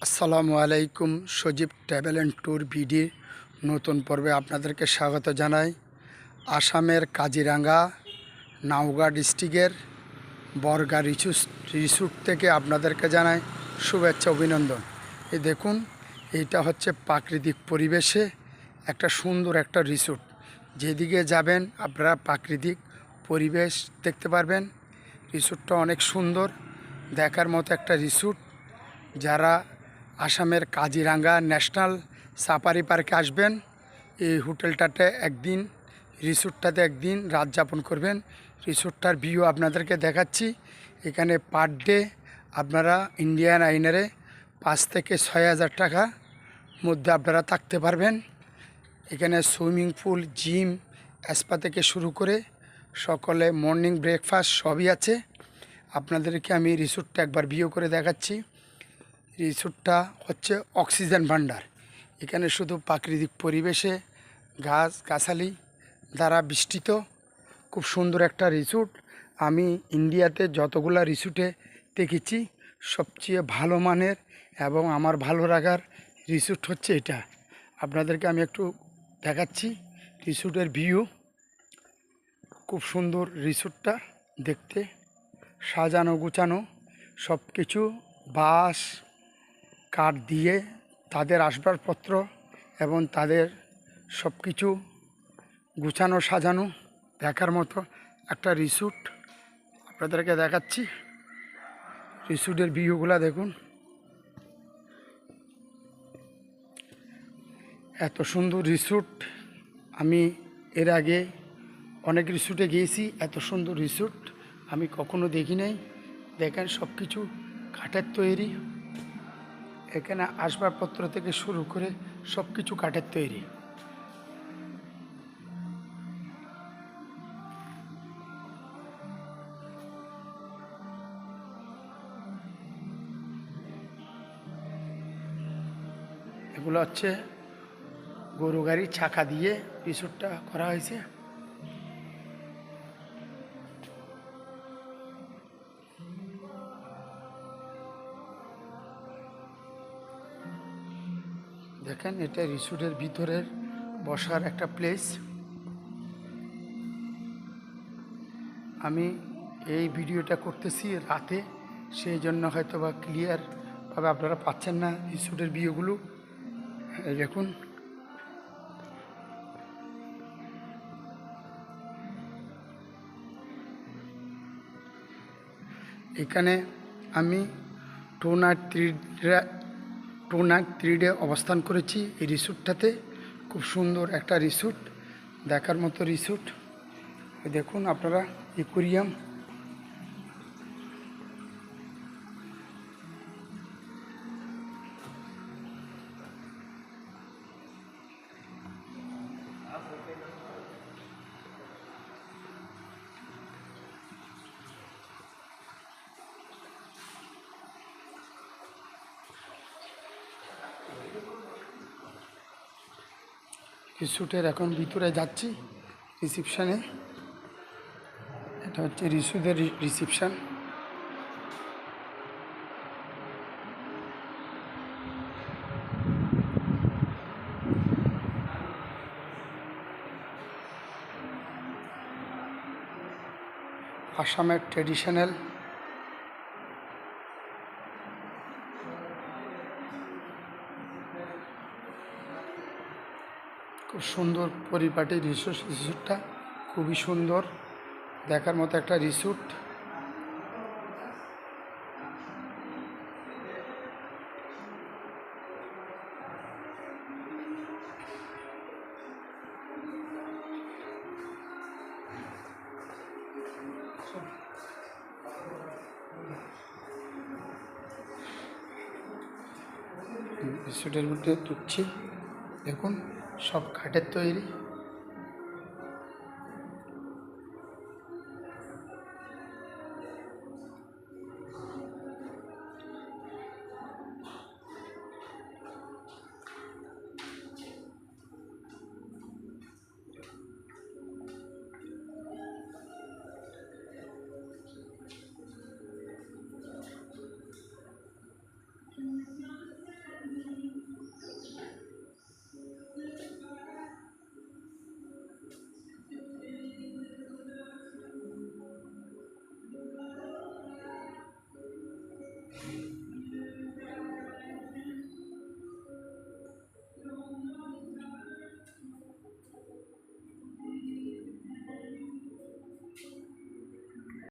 আসসালামু আলাইকুম। সজীব travel and tour ভিডির নতুন পর্বে আপনাদেরকে স্বাগত জানাই। আসামের কাজিরাঙ্গা নওগাঁ ডিস্ট্রিক্টের বরগা রিসোর্ট থেকে আপনাদেরকে জানাই শুভেচ্ছা অভিনন্দন। এই দেখুন, এইটা হচ্ছে প্রাকৃতিক পরিবেশে একটা সুন্দর একটা রিসোর্ট। যেদিকে যাবেন আপনারা প্রাকৃতিক পরিবেশ দেখতে পারবেন। রিসোর্টটা অনেক সুন্দর, দেখার মতো একটা রিসোর্ট। যারা আসামের কাজিরাঙ্গা ন্যাশনাল সাফারি পার্কে আসবেন, এই হোটেলটাতে একদিন, রিসোর্টটাতে একদিন রাত যাপন করবেন। রিসোর্টটার ভিউ আপনাদেরকে দেখাচ্ছি। এখানে পার ডে আপনারা ইন্ডিয়ান আইনারে 5 থেকে 6,000 টাকা মধ্যে আপনারা থাকতে পারবেন। এখানে সুইমিং পুল, জিম, স্পা থেকে শুরু করে সকলে মর্নিং ব্রেকফাস্ট সবই আছে। আপনাদেরকে আমি রিসোর্টটা একবার ভিউ করে দেখাচ্ছি। রিসোর্টটা হচ্ছে অক্সিজেন ভান্ডার। এখানে শুধু প্রাকৃতিক পরিবেশে গাছ গাছালি দ্বারা বেষ্টিত খুব সুন্দর একটা রিসোর্ট। আমি ইন্ডিয়াতে যতগুলো রিসোর্টে দেখেছি সবচেয়ে ভালো মানের এবং আমার ভালো লাগার রিসোর্ট হচ্ছে এটা। আপনাদেরকে আমি একটু দেখাচ্ছি রিসোর্টের ভিউ। খুব সুন্দর রিসোর্টটা দেখতে, সাজানো গুছানো সব কিছু, বাঁশ কাঠ দিয়ে তাদের আসবাবপত্র এবং তাদের সব কিছু গুছানো সাজানো দেখার মতো একটা রিসোর্ট। আপনাদেরকে দেখাচ্ছি রিসোর্টের ভিউগুলা দেখুন। এত সুন্দর রিসোর্ট আমি এর আগে অনেক রিসোর্টে গিয়েছি, এত সুন্দর রিসোর্ট আমি কখনো দেখি নাই। দেখেন সব কিছু কাঠের তৈরি। এখানে আসবাবপত্র থেকে শুরু করে সব কিছু কাঠের তৈরি। এগুলো হচ্ছে গরু গাড়ির চাকা দিয়ে রিসোর্টটা করা হয়েছে। দেখেন, এটা রিসোর্টের ভিতরের বসার একটা প্লেস। আমি এই ভিডিওটা করতেছি রাতে, সেই জন্য হয়তো বা ক্লিয়ারভাবে আপনারা পাচ্ছেন না রিসোর্টের ভিউগুলো। দেখুন, এখানে আমি 2 নাইট 3 ডে অবস্থান করেছি এই রিসোর্টটাতে। খুব সুন্দর একটা রিসোর্ট, দেখার মতো রিসোর্ট। দেখুন আপনারা অ্যাকুয়ারিয়াম, রিসোর্টের এখন ভিতরে যাচ্ছি রিসিপশানে। এটা হচ্ছে রিসোর্টের রিসিপশান। আসামের ট্রেডিশনাল খুব সুন্দর পরিপাটি রিসোর্টটা খুবই সুন্দর, দেখার মতো একটা রিসোর্ট। রিসোর্টের মধ্যে ঢুকছি, দেখুন সব কাঠের তৈরি।